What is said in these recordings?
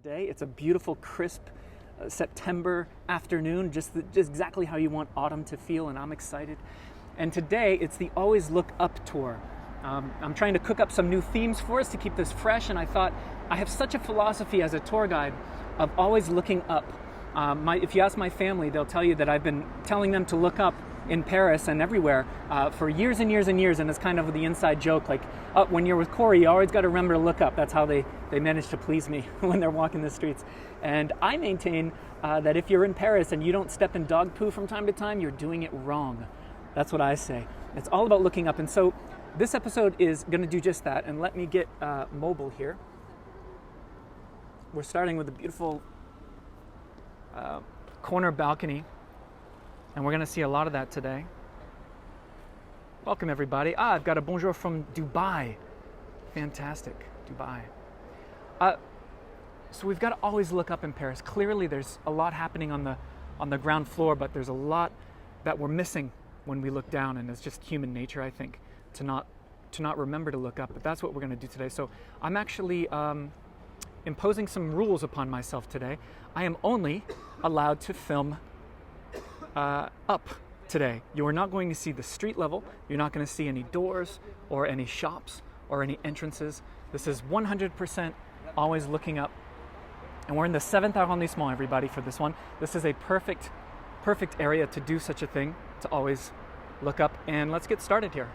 Today, it's a beautiful, crisp September afternoon, just exactly how you want autumn to feel, and I'm excited. And today, it's the Always Look Up tour. I'm trying to cook up some new themes for us to keep this fresh, and I thought I have such a philosophy as a tour guide of always looking up. If you ask my family, they'll tell you that I've been telling them to look up in Paris and everywhere for years and years and years, and it's kind of the inside joke, like, when you're with Corey, you always got to remember to look up. That's how they manage to please me when they're walking the streets. And I maintain that if you're in Paris and you don't step in dog poo from time to time, you're doing it wrong. That's what I say. It's all about looking up. And so this episode is going to do just that. And let me get mobile here. We're starting with a beautiful corner balcony, and we're going to see a lot of that today. Welcome, everybody. I've got a bonjour from Dubai. Fantastic, Dubai. So we've got to always look up in Paris. Clearly, there's a lot happening on the ground floor, but there's a lot that we're missing when we look down, and it's just human nature, I think, to not remember to look up. But that's what we're going to do today. So I'm actually imposing some rules upon myself today. I am only allowed to film up today. You are not going to see the street level. You're not going to see any doors or any shops or any entrances. This is 100% always looking up. And we're in the 7th arrondissement, everybody, for this one. This is a perfect area to do such a thing, to always look up. And let's get started here.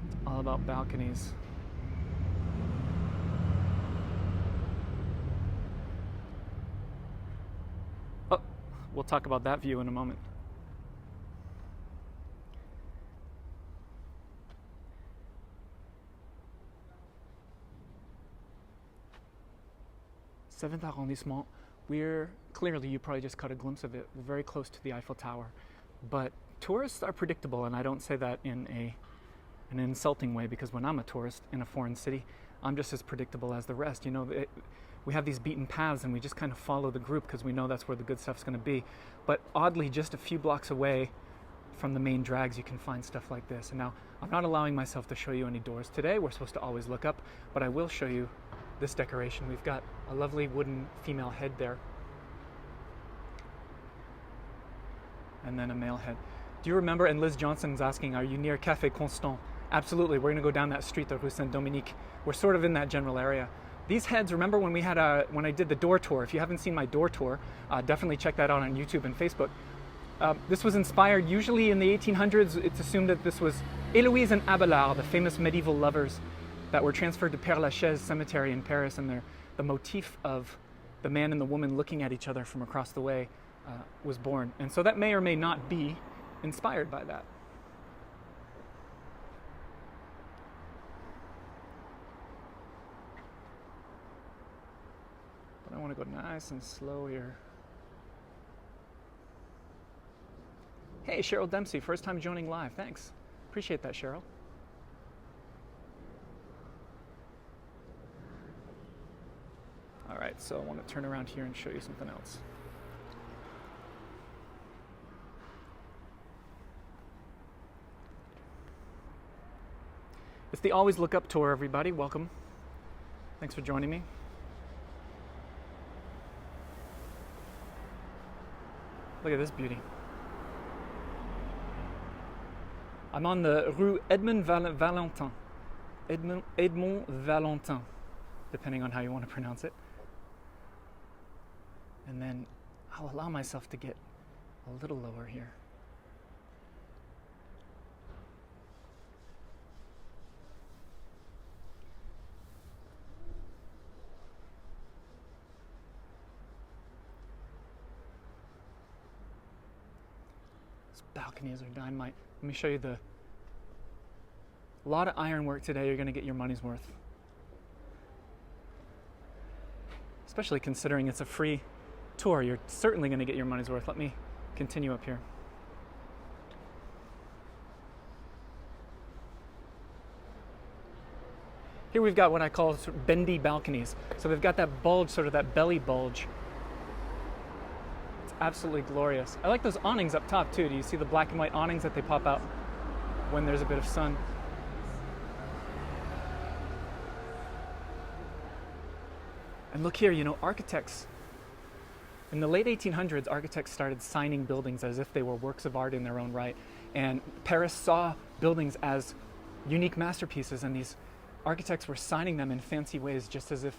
It's all about balconies. We'll talk about that view in a moment. Seventh arrondissement. We're clearly, you probably just caught a glimpse of it, we're very close to the Eiffel Tower. But tourists are predictable, and I don't say that in an insulting way, because when I'm a tourist in a foreign city, I'm just as predictable as the rest. You know, we have these beaten paths, and we just kind of follow the group because we know that's where the good stuff's going to be. But oddly, just a few blocks away from the main drags, you can find stuff like this. And now, I'm not allowing myself to show you any doors today. We're supposed to always look up, but I will show you this decoration. We've got a lovely wooden female head there, and then a male head. Do you remember, and Liz Johnson's asking, are you near Café Constant? Absolutely, we're going to go down that street, the Rue Saint-Dominique. We're sort of in that general area. These heads, remember when when I did the door tour? If you haven't seen my door tour, definitely check that out on YouTube and Facebook. This was inspired, usually in the 1800s, it's assumed that this was Héloïse and Abelard, the famous medieval lovers that were transferred to Père Lachaise Cemetery in Paris, and the motif of the man and the woman looking at each other from across the way was born. And so that may or may not be inspired by that. I want to go nice and slow here. Hey, Cheryl Dempsey, first time joining live. Thanks. Appreciate that, Cheryl. All right, so I want to turn around here and show you something else. It's the Always Look Up tour, everybody. Welcome. Thanks for joining me. Look at this beauty. I'm on the Rue Edmond Valentin. Edmond Valentin, depending on how you want to pronounce it. And then I'll allow myself to get a little lower here. Balconies are dynamite. Let me show you a lot of ironwork today. You're going to get your money's worth. Especially considering it's a free tour, you're certainly going to get your money's worth. Let me continue up here. Here we've got what I call sort of bendy balconies. So they've got that bulge, sort of that belly bulge. It's absolutely glorious. I like those awnings up top too. Do you see the black and white awnings that they pop out when there's a bit of sun? And look here, architects, in the late 1800s, architects started signing buildings as if they were works of art in their own right. And Paris saw buildings as unique masterpieces, and these architects were signing them in fancy ways, just as if,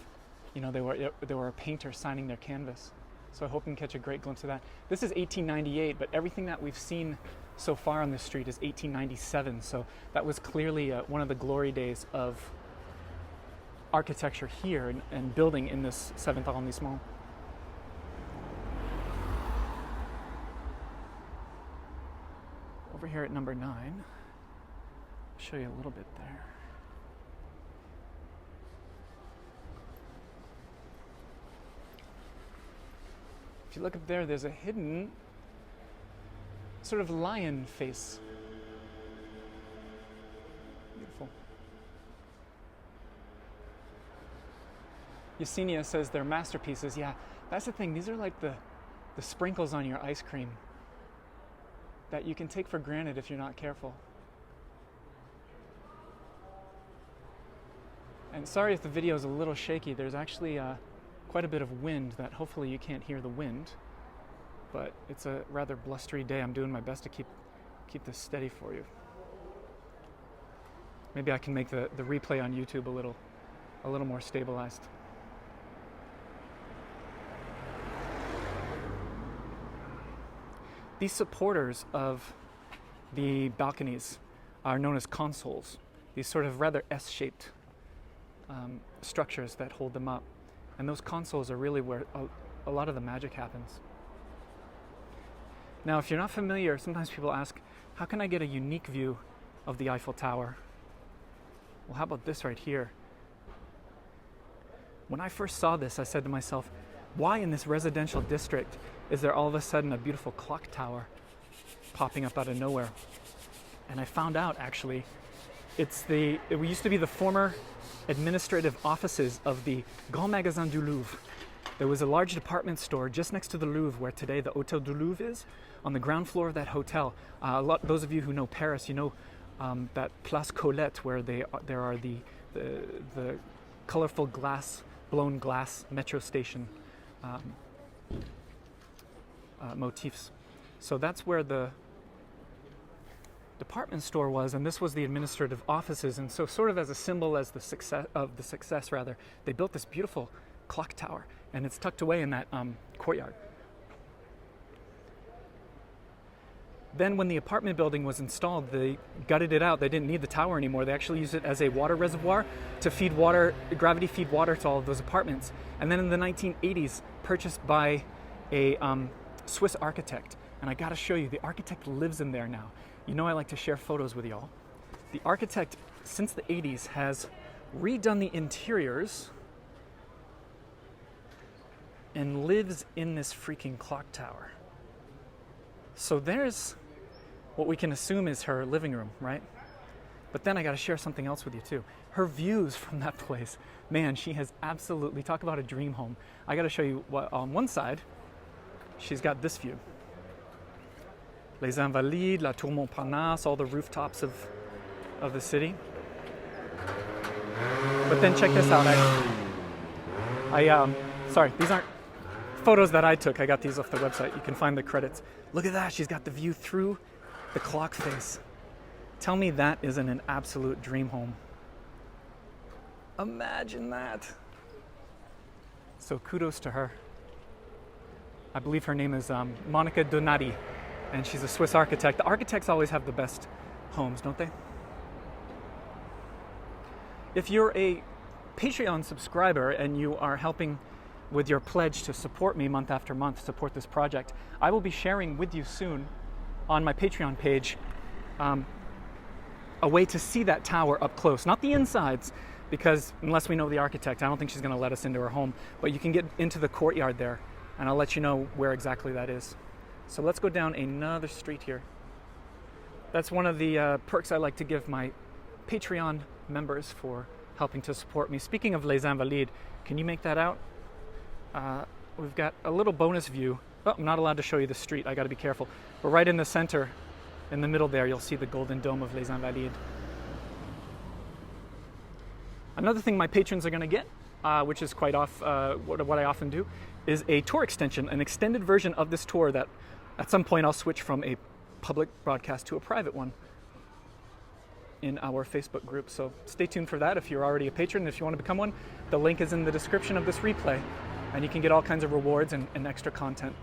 they were a painter signing their canvas. So I hope you can catch a great glimpse of that. This is 1898, but everything that we've seen so far on this street is 1897. So that was clearly one of the glory days of architecture here and building in this 7th arrondissement. Over here at number 9, I'll show you a little bit there. If you look up there, there's a hidden sort of lion face. Beautiful. Yesenia says they're masterpieces. Yeah, that's the thing. These are like the sprinkles on your ice cream that you can take for granted if you're not careful. And sorry if the video is a little shaky. There's actually quite a bit of wind that hopefully you can't hear the wind. But it's a rather blustery day. I'm doing my best to keep this steady for you. Maybe I can make the replay on YouTube a little more stabilized. These supporters of the balconies are known as consoles, these sort of rather S-shaped structures that hold them up. And those consoles are really where a lot of the magic happens. Now, if you're not familiar, sometimes people ask, how can I get a unique view of the Eiffel Tower? Well, how about this right here? When I first saw this, I said to myself, why in this residential district is there all of a sudden a beautiful clock tower popping up out of nowhere? And I found out, actually, it used to be the former administrative offices of the Grand Magasin du Louvre. There was a large department store just next to the Louvre, where today the Hôtel du Louvre is, on the ground floor of that hotel. Those of you who know Paris, you know that Place Colette, where there are the colorful blown glass metro station motifs. So that's where the department store was, and this was the administrative offices. And so, sort of as a symbol of the success, they built this beautiful clock tower, and it's tucked away in that courtyard. Then when the apartment building was installed, they gutted it out. They didn't need the tower anymore. They actually used it as a water reservoir to feed water, gravity feed water to all of those apartments. And then in the 1980s, purchased by a Swiss architect. And I gotta show you, the architect lives in there now. You know I like to share photos with y'all. The architect, since the 80s, has redone the interiors and lives in this freaking clock tower. So there's what we can assume is her living room, right? But then I got to share something else with you too. Her views from that place, man, she has absolutely, talk about a dream home. I got to show you what, on one side, she's got this view. Les Invalides, La Tour Montparnasse, all the rooftops of the city. But then check this out. Sorry, these aren't photos that I took. I got these off the website. You can find the credits. Look at that. She's got the view through the clock face. Tell me that isn't an absolute dream home. Imagine that. So kudos to her. I believe her name is Monica Donati, and she's a Swiss architect. The architects always have the best homes, don't they? If you're a Patreon subscriber and you are helping with your pledge to support me month after month, support this project, I will be sharing with you soon on my Patreon page a way to see that tower up close. Not the insides, because unless we know the architect, I don't think she's going to let us into her home, but you can get into the courtyard there, and I'll let you know where exactly that is. So let's go down another street here. That's one of the perks I like to give my Patreon members for helping to support me. Speaking of Les Invalides, can you make that out? We've got a little bonus view. Oh, I'm not allowed to show you the street. I got to be careful. But right in the center, in the middle there, you'll see the golden dome of Les Invalides. Another thing my patrons are going to get which is quite what I often do, is a tour extension, an extended version of this tour that at some point I'll switch from a public broadcast to a private one in our Facebook group. So stay tuned for that if you're already a patron. If you want to become one, the link is in the description of this replay, and you can get all kinds of rewards and extra content.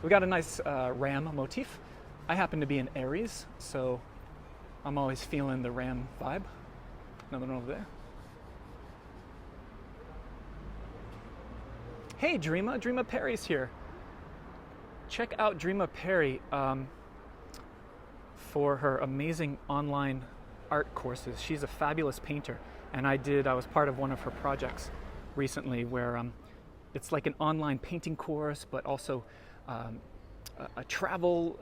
We got a nice ram motif. I happen to be an Aries, so I'm always feeling the ram vibe. Another one over there. Hey, Dreama Perry's here. Check out Dreama Perry for her amazing online art courses. She's a fabulous painter, and I was part of one of her projects recently where it's like an online painting course, but also a travel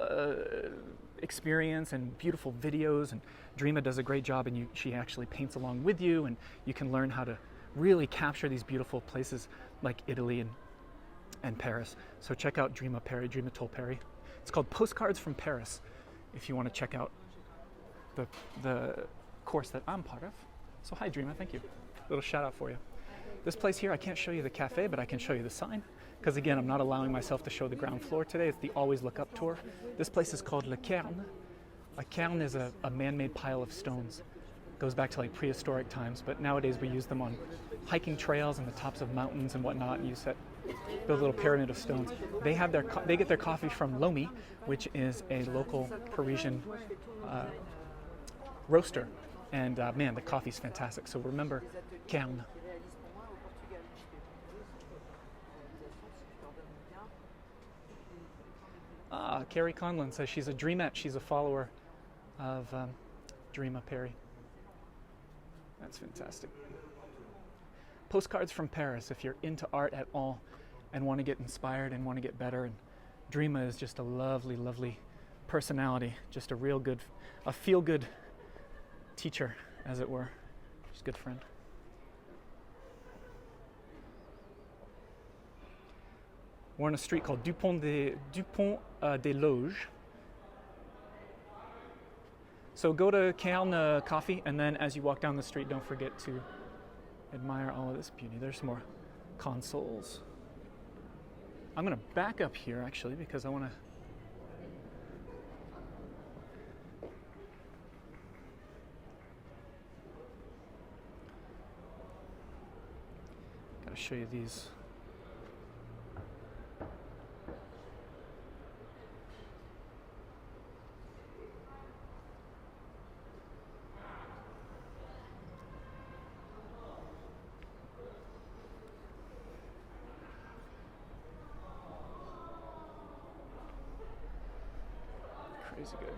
experience and beautiful videos. And Dreama does a great job, and she actually paints along with you, and you can learn how to really capture these beautiful places like Italy and Paris. So check out Dreama Perry, Dreama Toll Perry. It's called Postcards from Paris if you want to check out the course that I'm part of. So hi Dreama, thank you. Little shout out for you. This place here, I can't show you the cafe, but I can show you the sign, because again, I'm not allowing myself to show the ground floor today. It's the Always Look Up tour. This place is called Le Cairn. A cairn is a man-made pile of stones. Goes back to like prehistoric times, but nowadays we use them on hiking trails and the tops of mountains and whatnot, and build a little pyramid of stones. They get their coffee from Lomi, which is a local Parisian roaster, and man, the coffee's fantastic. So remember, Cairn. Carrie Conlon says she's a dreamette. She's a follower of Dreama Perry. That's fantastic. Postcards from Paris, if you're into art at all and want to get inspired and want to get better. And Dreama is just a lovely, lovely personality, just a feel-good teacher, as it were. She's a good friend. We're on a street called Dupont des Loges. So go to Cairn Coffee, and then as you walk down the street, don't forget to admire all of this beauty. There's some more consoles. I'm going to back up here, actually, because I want to... Got to show you these. Crazy good.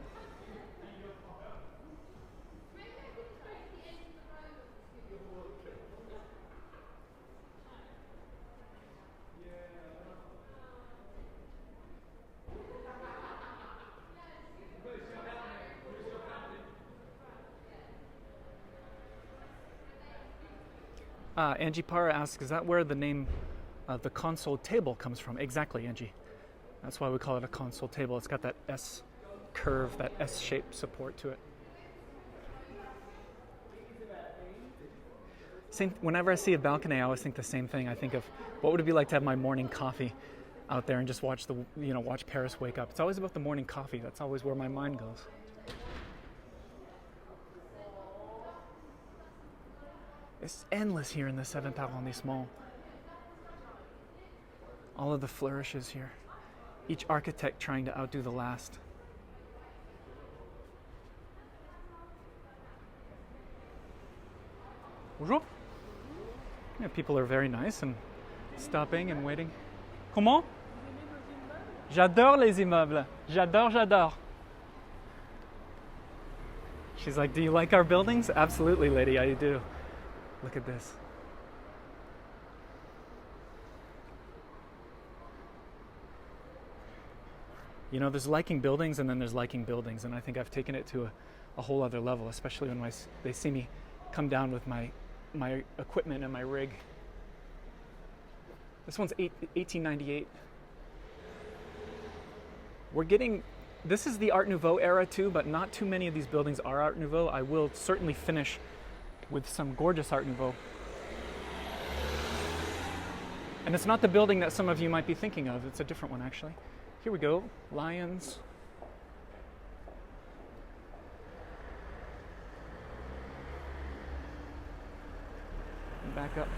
Angie Parra asks, is that where the name of the console table comes from? Exactly, Angie. That's why we call it a console table. It's got that S curve, that S-shaped support to it. Whenever I see a balcony, I always think the same thing. I think of what would it be like to have my morning coffee out there and just watch watch Paris wake up. It's always about the morning coffee. That's always where my mind goes. It's endless here in the 7th arrondissement. All of the flourishes here. Each architect trying to outdo the last. Bonjour. Yeah, people are very nice and stopping and waiting. Comment? J'adore les immeubles. J'adore. She's like, do you like our buildings? Absolutely, lady, I do. Look at this. You know, there's liking buildings and then there's liking buildings, and I think I've taken it to a whole other level, especially when they see me come down with my equipment and my rig. This one's 1898. This is the Art Nouveau era too, but not too many of these buildings are Art Nouveau. I will certainly finish with some gorgeous Art Nouveau. And it's not the building that some of you might be thinking of. It's a different one, actually. Here we go. Lions. And back up.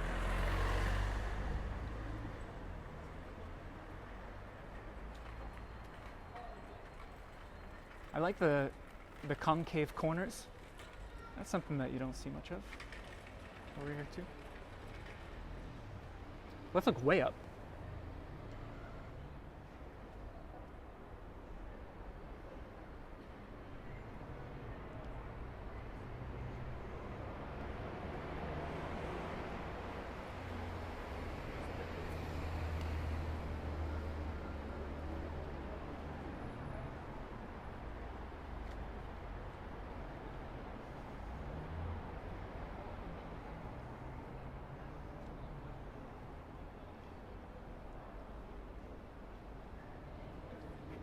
I like the concave corners. That's something that you don't see much of. Over here too. Let's look way up.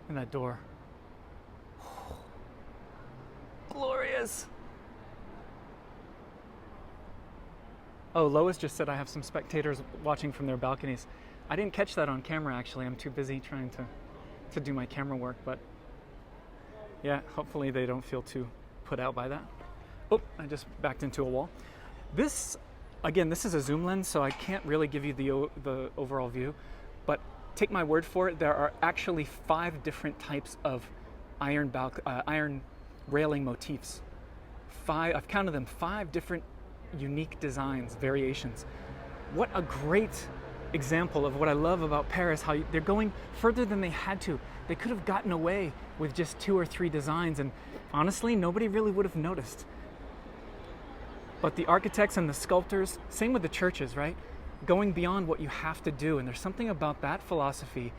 And that door. Glorious. Oh, Lois just said I have some spectators watching from their balconies. I didn't catch that on camera, actually. I'm too busy trying to do my camera work, but yeah, hopefully they don't feel too put out by that. Oh, I just backed into a wall. This, again, this is a zoom lens, so I can't really give you the overall view, but take my word for it, there are actually 5 different types of iron railing motifs. I've counted them, 5 different unique designs, variations. What a great example of what I love about Paris, how they're going further than they had to. They could have gotten away with just 2 or 3 designs, and honestly, nobody really would have noticed. But the architects and the sculptors, same with the churches, right? Going beyond what you have to do. And there's something about that philosophy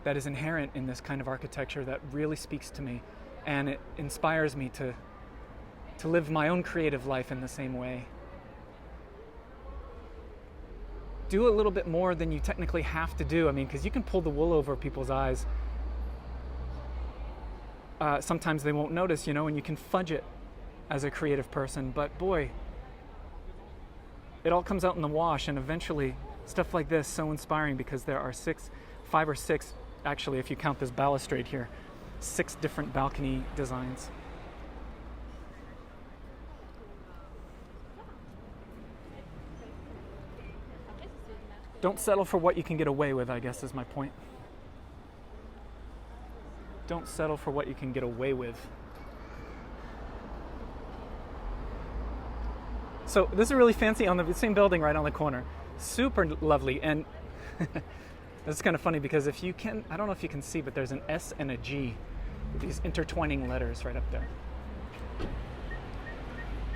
that is inherent in this kind of architecture that really speaks to me. And it inspires me to live my own creative life in the same way. Do a little bit more than you technically have to do. I mean, because you can pull the wool over people's eyes. Sometimes they won't notice, and you can fudge it as a creative person. But boy, it all comes out in the wash, and eventually stuff like this, so inspiring, because there are 5 or 6, actually, if you count this balustrade here, 6 different balcony designs. Don't settle for what you can get away with, I guess is my point. Don't settle for what you can get away with. So this is really fancy on the same building right on the corner. Super lovely. And this is kind of funny because if you can, I don't know if you can see, but there's an S and a G, these intertwining letters right up there.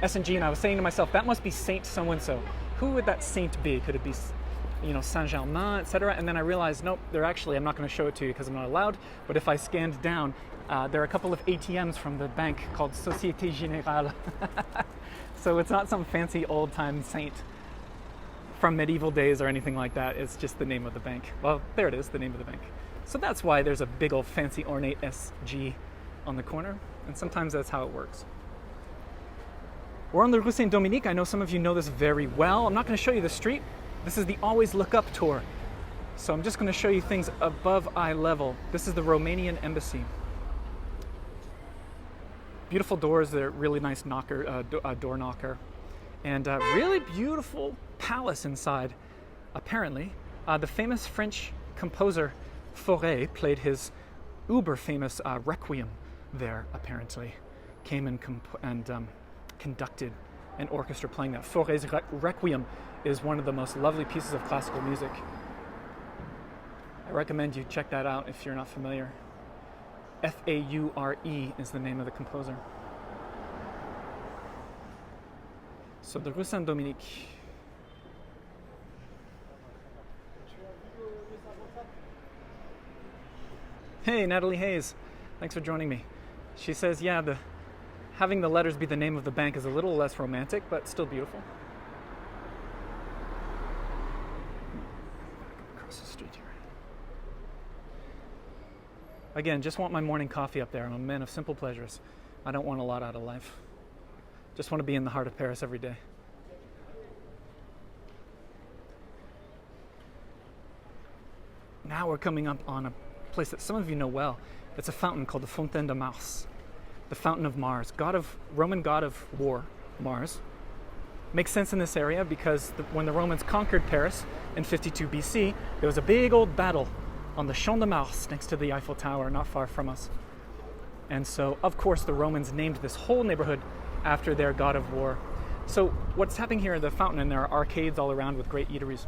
S and G, and I was saying to myself, that must be Saint so-and-so. Who would that saint be? Could it be, Saint-Germain, etc.? And then I realized, nope, they're actually, I'm not going to show it to you because I'm not allowed, but if I scanned down, there are a couple of ATMs from the bank called Société Générale. So it's not some fancy old-time saint from medieval days or anything like that. It's just the name of the bank. Well, there it is, the name of the bank. So that's why there's a big old fancy ornate SG on the corner, and sometimes that's how it works. We're on the Rue Saint-Dominique. I know some of you know this very well. I'm not going to show you the street. This is the Always Look Up tour. So I'm just going to show you things above eye level. This is the Romanian embassy. Beautiful doors, they're really nice door knocker. And really beautiful palace inside, apparently. The famous French composer Frye played his uber-famous Requiem there, apparently. Came and conducted an orchestra playing that. Frye's Requiem is one of the most lovely pieces of classical music. I recommend you check that out if you're not familiar. Faure is the name of the composer. So the Rue Saint-Dominique. Hey, Natalie Hayes. Thanks for joining me. She says, yeah, having the letters be the name of the bank is a little less romantic, but still beautiful. Across the street here. Again, just want my morning coffee up there. I'm a man of simple pleasures. I don't want a lot out of life. Just want to be in the heart of Paris every day. now we're coming up on a place that some of you know well. It's a fountain called the Fontaine de Mars, the Fountain of Mars, Roman god of war, Mars. Makes sense in this area because when the Romans conquered Paris in 52 BC, there was a big old battle on the Champ de Mars next to the Eiffel Tower, not far from us. And so, of course, the Romans named this whole neighborhood after their god of war. So what's happening here at the fountain, and there are arcades all around with great eateries.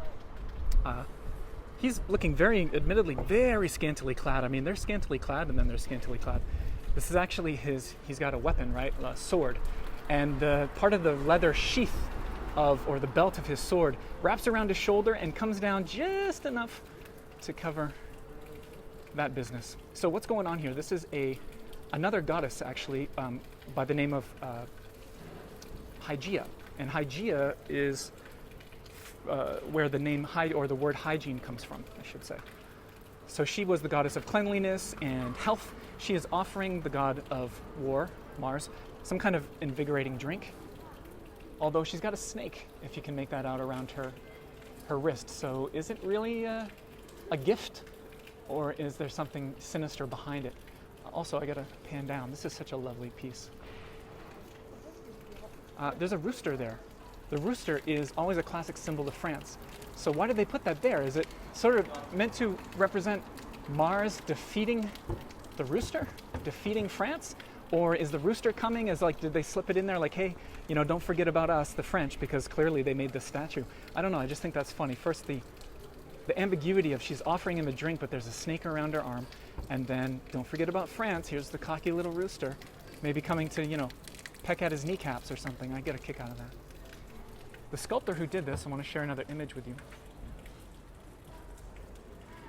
He's looking admittedly, very scantily clad. I mean, they're scantily clad and then they're scantily clad. This is actually he's got a weapon, right? A sword. And part of the leather sheath or the belt of his sword wraps around his shoulder and comes down just enough to cover that business. So what's going on here? This is another goddess, actually, by the name of Hygeia. And Hygeia is where the name or the word hygiene comes from, I should say. So she was the goddess of cleanliness and health. She is offering the god of war, Mars, some kind of invigorating drink. Although she's got a snake, if you can make that out, around her wrist. So is it really a gift, or is there something sinister behind it? Also, I gotta pan down. This is such a lovely piece. There's a rooster there. The rooster is always a classic symbol of France. So why did they put that there? Is it sort of meant to represent Mars defeating the rooster? Defeating France? Or is the rooster coming as did they slip it in there like, hey, don't forget about us, the French, because clearly they made this statue. I don't know, I just think that's funny. First, the ambiguity of she's offering him a drink, but there's a snake around her arm. And then, don't forget about France, here's the cocky little rooster, maybe coming to, peck at his kneecaps or something. I get a kick out of that. The sculptor who did this, I want to share another image with you.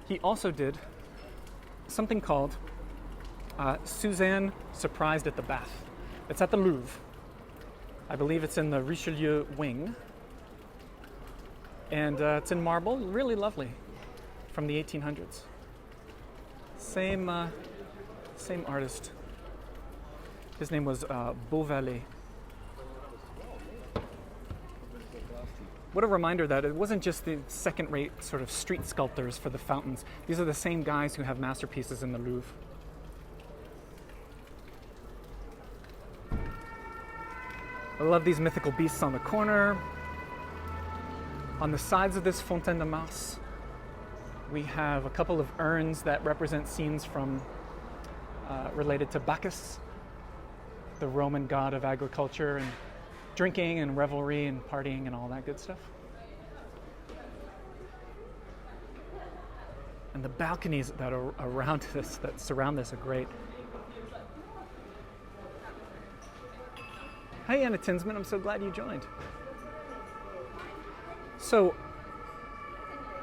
He also did something called Suzanne Surprised at the Bath. It's at the Louvre. I believe it's in the Richelieu wing. And it's in marble, really lovely, from the 1800s. Same artist. His name was Beauvallet. What a reminder that it wasn't just the second-rate sort of street sculptors for the fountains. These are the same guys who have masterpieces in the Louvre. I love these mythical beasts on the corner. On the sides of this Fontaine de Mars, we have a couple of urns that represent scenes from related to Bacchus, the Roman god of agriculture and drinking and revelry and partying and all that good stuff. And the balconies that are around this, that surround this, are great. Hi, Anna Tinsman. I'm so glad you joined. So,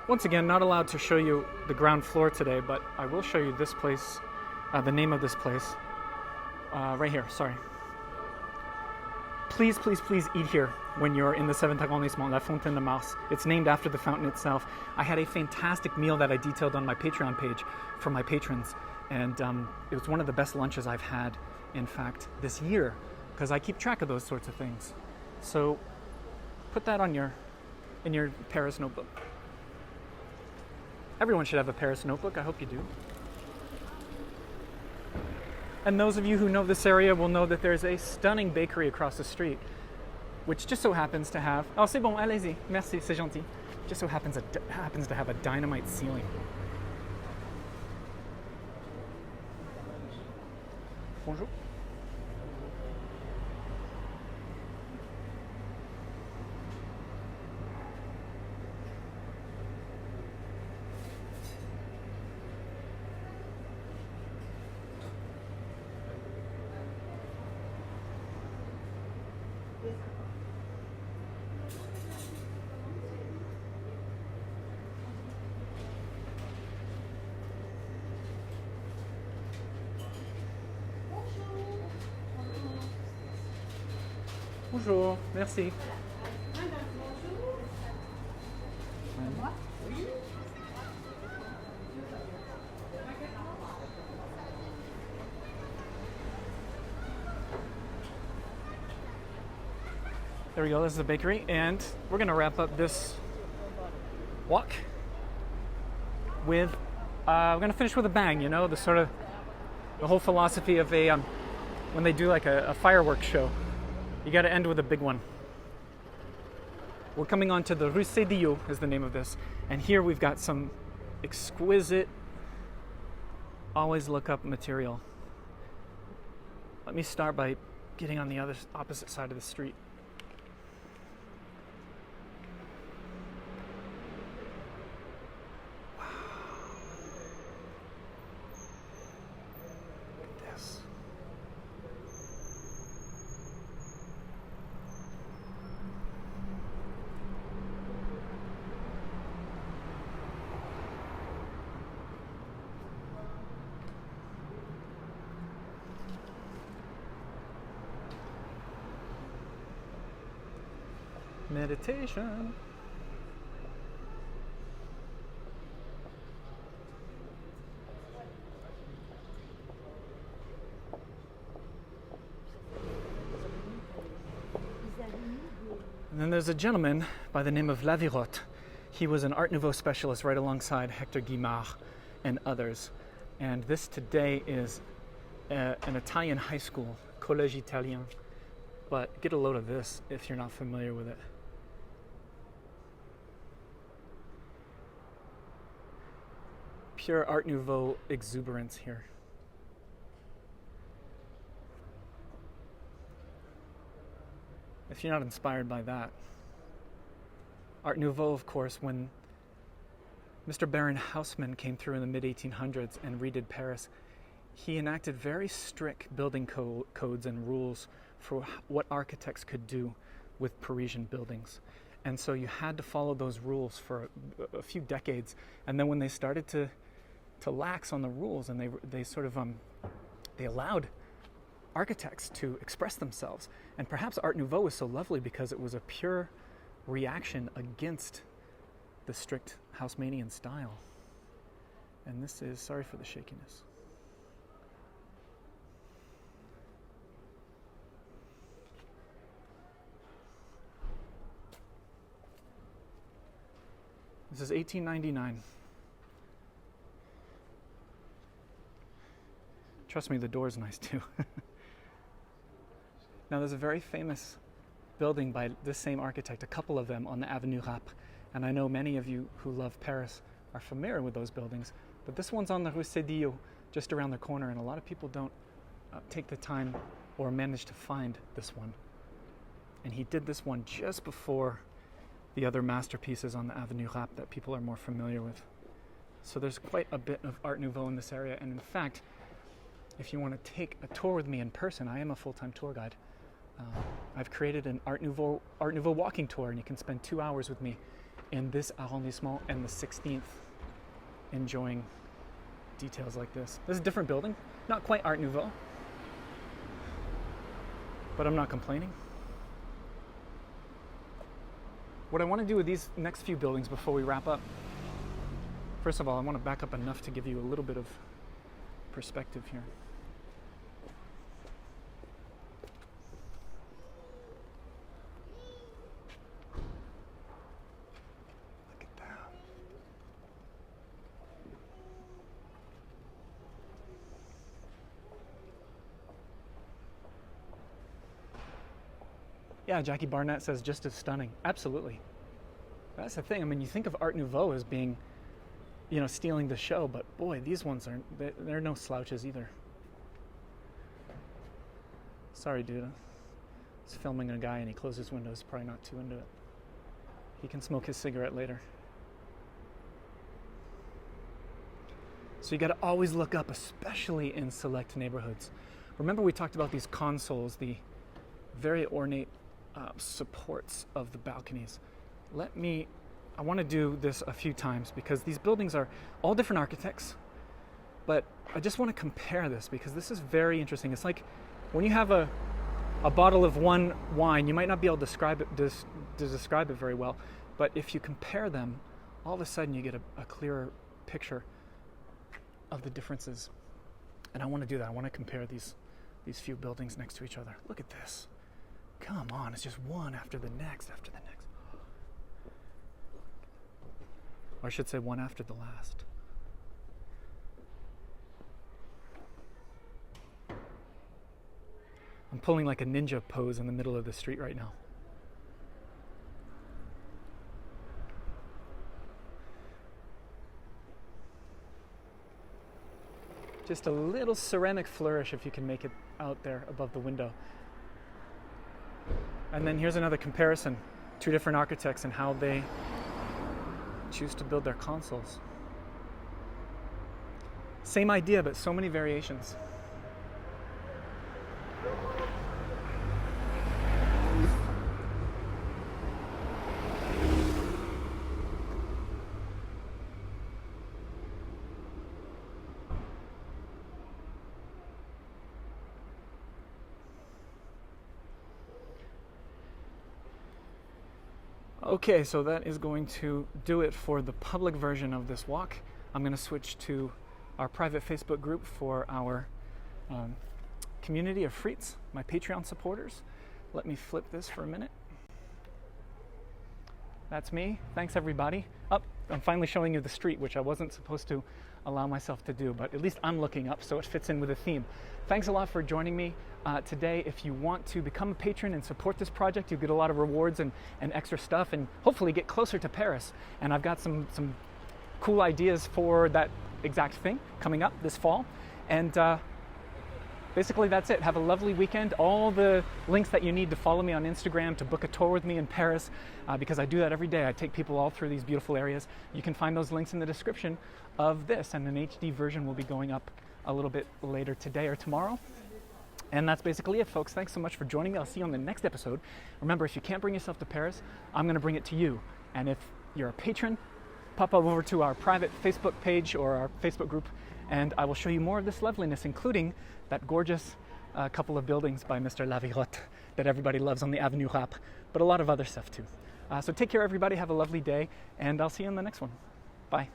once again, not allowed to show you the ground floor today, but I will show you this place, the name of this place, right here, sorry. Please, please, please eat here when you're in the 7th arrondissement, La Fontaine de Mars. It's named after the fountain itself. I had a fantastic meal that I detailed on my Patreon page for my patrons, and it was one of the best lunches I've had, in fact, this year, because I keep track of those sorts of things. So put that in your Paris notebook. Everyone should have a Paris notebook. I hope you do. And those of you who know this area will know that there's a stunning bakery across the street, which just so happens to have... Oh, c'est bon, allez-y. Merci, c'est gentil. Just so happens to have a dynamite ceiling. Bonjour. Bonjour, merci. There we go, this is the bakery, and we're going to wrap up this walk with We're going to finish with a bang, you know, the whole philosophy of when they do like a fireworks show, you got to end with a big one. We're coming on to the Rue Cédillo is the name of this. And here we've got some exquisite, always look up material. Let me start by getting on the opposite side of the street. Wow. Look at this. Meditation. And then there's a gentleman by the name of Lavirotte. He was an Art Nouveau specialist right alongside Hector Guimard and others. And this today is an Italian high school, Collège Italien. But get a load of this if you're not familiar with it. Pure Art Nouveau exuberance here. If you're not inspired by that. Art Nouveau, of course, when Mr. Baron Haussmann came through in the mid-1800s and redid Paris, he enacted very strict building codes and rules for what architects could do with Parisian buildings. And so you had to follow those rules for a few decades. And then when they started to lax on the rules and they allowed architects to express themselves. And perhaps Art Nouveau was so lovely because it was a pure reaction against the strict Haussmannian style. And this is, sorry for the shakiness. This is 1899. Trust me, the door's nice too. Now there's a very famous building by this same architect, a couple of them on the Avenue Rapp. And I know many of you who love Paris are familiar with those buildings. But this one's on the Rue Cédillo, just around the corner. And a lot of people don't take the time or manage to find this one. And he did this one just before the other masterpieces on the Avenue Rapp that people are more familiar with. So there's quite a bit of Art Nouveau in this area. And in fact, if you want to take a tour with me in person, I am a full-time tour guide. I've created an Art Nouveau walking tour, and you can spend 2 hours with me in this arrondissement and the 16th, enjoying details like this. This is a different building, not quite Art Nouveau, but I'm not complaining. What I want to do with these next few buildings before we wrap up, first of all, I want to back up enough to give you a little bit of perspective here. Look at that. Yeah, Jackie Barnett says just as stunning. Absolutely. That's the thing. I mean, you think of Art Nouveau as being, you know, stealing the show, but boy, these ones they're no slouches either. Sorry, dude. I was filming a guy and he closed his windows, probably not too into it. He can smoke his cigarette later. So you got to always look up, especially in select neighborhoods. Remember we talked about these consoles, the very ornate supports of the balconies. I want to do this a few times because these buildings are all different architects, but I just want to compare this because this is very interesting. It's like when you have a bottle of one wine, you might not be able to describe it very well, but if you compare them, all of a sudden you get a clearer picture of the differences. And I want to do that. I want to compare these few buildings next to each other. Look at this. Come on, it's just one after the next, after the next. Or I should say one after the last. I'm pulling like a ninja pose in the middle of the street right now. Just a little ceramic flourish if you can make it out there above the window. And then here's another comparison. 2 different architects and how they choose to build their consoles. Same idea, but so many variations. Okay, so that is going to do it for the public version of this walk. I'm going to switch to our private Facebook group for our community of Frites, my Patreon supporters. Let me flip this for a minute. That's me. Thanks, everybody. I'm finally showing you the street, which I wasn't supposed to allow myself to do, but at least I'm looking up, so it fits in with the theme. Thanks a lot for joining me today. If you want to become a patron and support this project, you get a lot of rewards and extra stuff, and hopefully get closer to Paris. And I've got some cool ideas for that exact thing coming up this fall. And basically that's it. Have a lovely weekend. All the links that you need to follow me on Instagram, to book a tour with me in Paris, because I do that every day. I take people all through these beautiful areas. You can find those links in the description of this, and an HD version will be going up a little bit later today or tomorrow. And that's basically it, folks. Thanks so much for joining me. I'll see you on the next episode. Remember, if you can't bring yourself to Paris, I'm going to bring it to you. And if you're a patron, pop over to our private Facebook page or our Facebook group, and I will show you more of this loveliness, including that gorgeous couple of buildings by Mr. Lavirotte that everybody loves on the Avenue Rap, but a lot of other stuff too. So take care, everybody. Have a lovely day, and I'll see you in the next one. Bye.